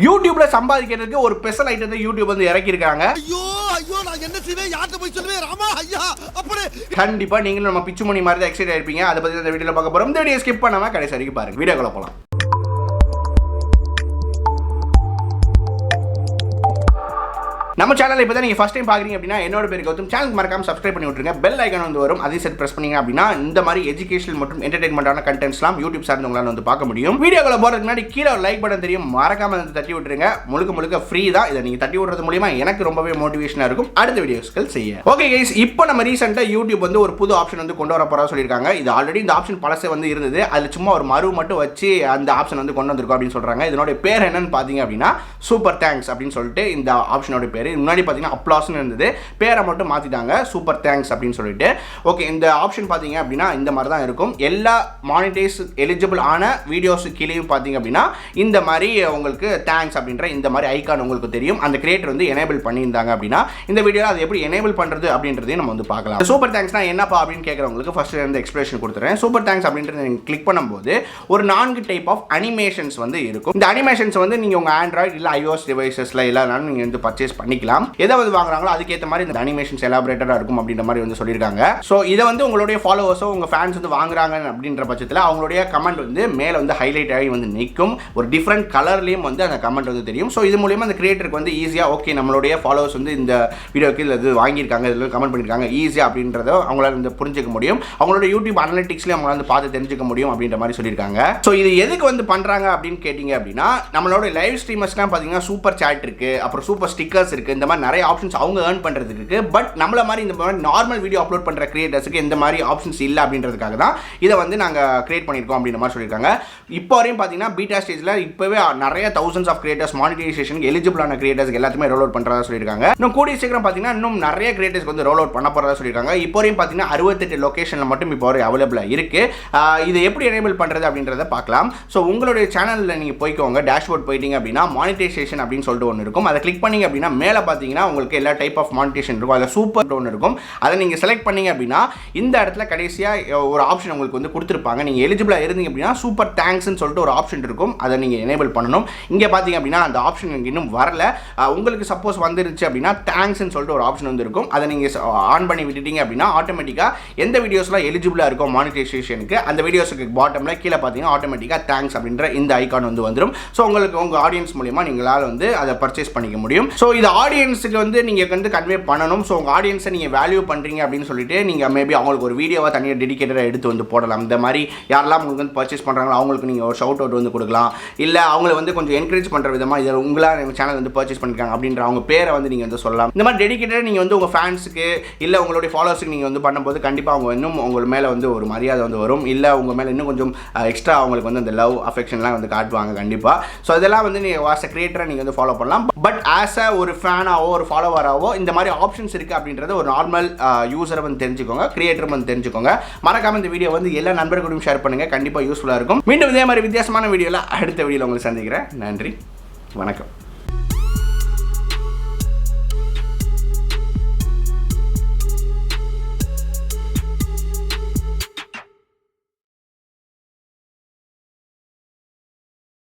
யூடியூப்ல சம்பாதிக்கிறதுக்கு ஒரு ஸ்பெஷல் ஐட்டத்தை யூடியூப் வந்து இறக்கிருக்காங்க. நான் என்ன செய்வேன், யார்ட்ட போய் சொல்லுவேன் ராமா ஐயா அப்படி. கண்டிப்பா நீங்களும் நம்ம பிச்சுமணி மாதிரி தான் எக்ஸைட் ஆயிருப்பீங்க. அதை பத்தி இந்த வீடியோல பார்க்க போறோம். இந்த வீடியோ ஸ்கிப் பண்ணாம கடைசி வரைக்கும் பாருங்க. வீடியோக்குள்ள போலாம். நம்ம சேனல் இப்போ தான் நீங்கள் ஃபஸ்ட் டைம் பார்க்குறீங்க அப்படின்னா என்னோட பேர் கௌதம். சேனலுக்கு மறக்காம சப்ஸ்கிரைப் பண்ணி விட்டுருங்க. பெல் ஐக்கான் வந்து வரும், அதையும் செட் ப்ரெஸ் பண்ணிங்க அப்படின்னா இந்த மாதிரி எஜுகேஷனல் மற்றும் என்டர்டைன்மெண்டான கண்டென்ட்ஸ்லாம் யூடியூப் சார்ந்து உங்களால் வந்து பார்க்க முடியும். வீடியோக்குள்ள போகிறதுக்கு முன்னாடி கீழே ஒரு லைக் பட்டன் தெரியும், மறக்காம வந்து தட்டி விட்டுருங்க. முழுக்க ஃப்ரீ தான். இதை நீங்கள் தட்டி விடுறது மூலியமா எனக்கு ரொம்பவே மோட்டிவேஷனாக இருக்கும் அடுத்த வீடியோஸ்கள் செய்ய. ஓகே கைஸ், இப்போ நம்ம ரீசெண்டாக யூடியூப் வந்து ஒரு புது ஆப்ஷன் வந்து கொண்டு வர போகிறதா சொல்லியிருக்காங்க. இது ஆல்ரெடி இந்த ஆப்ஷன் பழசே வந்து இருந்தது. அதில் சும்மா ஒரு மறு மட்டும் வச்சு அந்த ஆப்ஷன் வந்து கொண்டு வந்திருக்கோம் அப்படின்னு சொல்கிறாங்க. இதனுடைய பேர் என்னன்னு பார்த்தீங்க அப்படின்னா சூப்பர் தேங்க்ஸ் அப்படின்னு சொல்லிட்டு இந்த ஆப்ஷனோட பேர். முன்னாடி பார்த்தீங்கன்னா அப்ளாஸ்னு இருந்தது, பேரை மட்டும் மாற்றிட்டாங்க சூப்பர் தேங்க்ஸ் அப்படின்னு சொல்லிட்டு. ஓகே, இந்த ஆப்ஷன் பார்த்தீங்க அப்படின்னா இந்த மாதிரி தான் இருக்கும். எல்லா மானிட்டைஸ் எலிஜிபிள் ஆன வீடியோஸ் கீழேயும் பார்த்தீங்க அப்படின்னா இந்த மாதிரி உங்களுக்கு தேங்க்ஸ் அப்படின்ற இந்த மாதிரி ஐக்கான் உங்களுக்கு தெரியும். அந்த கிரியேட்டர் வந்து எனேபிள் பண்ணியிருந்தாங்க அப்படின்னா இந்த வீடியோவில் அதை எப்படி எனேபிள் பண்ணுறது அப்படின்றதையும் நம்ம வந்து பார்க்கலாம். சூப்பர் தேங்க்ஸ்னா என்னப்பா அப்படின்னு கேட்குறவங்களுக்கு ஃபர்ஸ்ட் இந்த எக்ஸ்பிளேஷன் கொடுத்துறேன். சூப்பர் தேங்க்ஸ் அப்படின்றத நீங்கள் கிளிக் பண்ணும்போது ஒரு 4 டைப் ஆஃப் அனிமேஷன்ஸ் வந்து இருக்கும். இந்த அனிமேஷன்ஸ் வந்து நீங்கள் உங்கள் ஆண்ட்ராய்டு இல்லை iOS டிவைசஸில் எல்லாரும் நீங்கள் வந்து பர்ச்சேஸ் பண்ணிக்கலாம். எதாவது வாங்குறாங்களோ அதுக்கேற்ற மாதிரி இந்த அனிமேஷன்ஸ் எலாபரேட்டடாக இருக்கும் அப்படின்ற மாதிரி வந்து சொல்லியிருக்காங்க. ஸோ இதை வந்து உங்களுடைய ஃபாலோவர்ஸோ உங்கள் ஃபேன்ஸ் வந்து வாங்குறாங்க அப்படின்ற பட்சத்தில் அவங்களுடைய கமெண்ட் வந்து மேலே வந்து ஹைலைட் ஆகி வந்து நிற்கும். ஒரு டிஃப்ரெண்ட் கலர்லேயும் வந்து அந்த கமெண்ட் வந்து தெரியும். ஸோ இது மூலியமாக அந்த கிரியேட்டருக்கு வந்து ஈஸியாக ஓகே நம்மளுடைய ஃபாலோவர்ஸ் வந்து இந்த வீடியோக்கு இது வாங்கியிருக்காங்க, இதில் கமெண்ட் பண்ணியிருக்காங்க ஈஸியாக அப்படின்றத அவங்களால வந்து புரிஞ்சிக்க முடியும். அவங்களோட யூடியூப் அனலிட்டிக்ஸ்லேயும் அவங்களால வந்து பார்த்து தெரிஞ்சுக்க முடியும் அப்படின்ற மாதிரி சொல்லியிருக்காங்க. ஸோ இது எதுக்கு வந்து பண்ணுறாங்க அப்படின்னு கேட்டிங்க அப்படின்னா நம்மளோட லைவ் ஸ்ட்ரீமர்ஸ்லாம் பார்த்தீங்கன்னா சூப்பர் சாட் இருக்குது, அப்புறம் சூப்பர் ஸ்டிக்கர்ஸ் இருக்குது, இந்த மாதிரி நிறைய ஆப்ஷன்ஸ் அவங்க ஏர்ன் பண்ணுறதுக்கு இருக்குது. பட் நம்மள மாதிரி இந்த மாதிரி நார்மல் வீடியோ அப்லோட் பண்ணுற கிரியேட்டர்ஸுக்கு இந்த மாதிரி ஆப்ஷன்ஸ் இல்லை அப்படின்றதுக்காக தான் இதை வந்து நாங்கள் கிரியேட் பண்ணியிருக்கோம் அப்படின்ற மாதிரி சொல்லியிருக்காங்க. இப்போ வரையும் பார்த்தீங்கன்னா பீட்டா ஸ்டேஜில் இப்போவே நிறைய தௌசண்ட்ஸ் ஆஃப் கிரியேட்டர்ஸ் மானிட்டைசேஷனுக்கு எலிஜிபிளான கிரியேட்டர்ஸ்க்கு எல்லாத்தையுமே ரோல் அவுட் பண்ணுறதா சொல்லியிருக்காங்க. இன்னும் கூடிய சீக்கிரம் பார்த்தீங்கன்னா இன்னும் நிறைய கிரியேட்டர்ஸ்க்கு வந்து ரோல் அவுட் பண்ண போகிறதா சொல்லியிருக்காங்க. இப்போ வரையும் பார்த்தீங்கன்னா 68 லொகேஷனில் மட்டும் இப்போ வரை அவைலபிளாக இருக்குது. இது எப்படி எனேபிள் பண்ணுறது அப்படின்றத பார்க்கலாம். ஸோ உங்களுடைய சேனலில் நீங்கள் போய்க்கோங்க, டேஷ்போர்ட் போயிட்டீங்க அப்படின்னா மானிட்டைசேஷன் அப்படின்னு சொல்லிட்டு ஒன்று இருக்கும். அதை கிளிக் பண்ணிங்க அப்படின்னா மேலே பார்த்தீங்கன்னா உங்களுக்கு எல்லா டைப் ஆஃப் மானிட்டேஷன் இருக்கும். அதில் சூப்பர் ஒன்று இருக்கும். அதை நீங்கள் செலக்ட் பண்ணீங்க அப்படின்னா இந்த இடத்துல கடைசியாக ஒரு ஆப்ஷன் உங்களுக்கு வந்து கொடுத்துருப்பாங்க. நீங்கள் எலிஜிபிளாக இருந்தீங்க அப்படின்னா சூப்பர் தேங்க்ஸ்ன்னு சொல்லிட்டு ஒரு ஆப்ஷன் இருக்கும். அதை நீங்கள் எனேபிள் பண்ணணும். இங்கே பார்த்தீங்க அப்படின்னா அந்த ஆப்ஷன் இன்னும் வரல. உங்களுக்கு சப்போஸ் வந்துருச்சு அப்படின்னா தேங்க்ஸ்ன்னு சொல்லிட்டு ஒரு ஆப்ஷன் வந்து இருக்கும். அதை நீங்கள் ஆன் பண்ணி விட்டுட்டீங்க அப்படின்னா ஆட்டோமேட்டிக்காக எந்த வீடியோஸ்லாம் எலிஜிபிளாக இருக்கும் மானிட்டைசேஷனுக்கு அந்த வீடியோஸுக்கு பாட்டமில் கீழே பார்த்தீங்கன்னா ஆட்டோமேட்டிக்காக தேங்க்ஸ் அப்படின்ற இந்த ஐக்கான் வந்து வந்துடும். ஸோ உங்களுக்கு உங்கள் ஆடியன்ஸ் மூலிமா நீங்களால் வந்து அதை பர்ச்சேஸ் பண்ணிக்க முடியும். ஸோ இது ஆடியன்ஸுக்கு வந்து நீங்கள் வந்து கன்வே பண்ணணும். ஸோ உங்கள் ஆடியன்ஸை நீங்கள் வேல்யூ பண்ணுறீங்க அப்படின்னு சொல்லிட்டு நீங்கள் மேபி அவங்களுக்கு ஒரு வீடியோவை தனியாக டெடிகேட்டடாக எடுத்து வந்து போடலாம். இந்த மாதிரி யாரெல்லாம் உங்களுக்கு வந்து பர்ச்சேஸ் பண்ணுறாங்களோ அவங்களுக்கு நீங்கள் ஒரு ஷவுட் அவுட் வந்து கொடுக்கலாம். இல்லை அவங்களை வந்து கொஞ்சம் என்கரேஜ் பண்ணுற விதமாக இதில் உங்களால் எங்கள் சேனல் வந்து பர்ச்சேஸ் பண்ணியிருக்காங்க அப்படின்ற அவங்க பேரை வந்து நீங்கள் வந்து சொல்லலாம். இந்த மாதிரி டெடிகேட்டடாக நீங்கள் வந்து உங்கள் ஃபேன்ஸுக்கு இல்லை உங்களுடைய ஃபாலோவர்ஸுக்கு நீங்கள் வந்து பண்ணும்போது கண்டிப்பாக அவங்க இன்னும் உங்கள் மேலே வந்து ஒரு மரியாதை வந்து வரும். இல்லை உங்கள் மேலே இன்னும் கொஞ்சம் எக்ஸ்ட்ரா அவங்களுக்கு வந்து அந்த லவ் அஃபெக்ஷன்லாம் வந்து காட்டுவாங்க கண்டிப்பாக. ஸோ இதெல்லாம் வந்து நீங்கள் வாஸ் கிரியேட்டராக நீங்கள் வந்து ஃபாலோ பண்ணலாம். பட் ஆஸ் அ ஒரு ஃபேனாவோ ஒரு ஃபாலோவராகவோ இந்த மாதிரி ஆப்ஷன்ஸ் இருக்குது அப்படின்றத ஒரு நார்மல் யூஸரை வந்து தெரிஞ்சுக்கோங்க, கிரியேட்டர் வந்து தெரிஞ்சுக்கோங்க. மறக்காம இந்த வீடியோ வந்து எல்லா நண்பர்களும் ஷேர் பண்ணுங்கள், கண்டிப்பாக யூஸ்ஃபுல்லாக இருக்கும். மீண்டும் இதே மாதிரி வித்தியாசமான வீடியோவில் அடுத்த வீடியோவில் உங்களை சந்திக்கிறேன். நன்றி, வணக்கம்.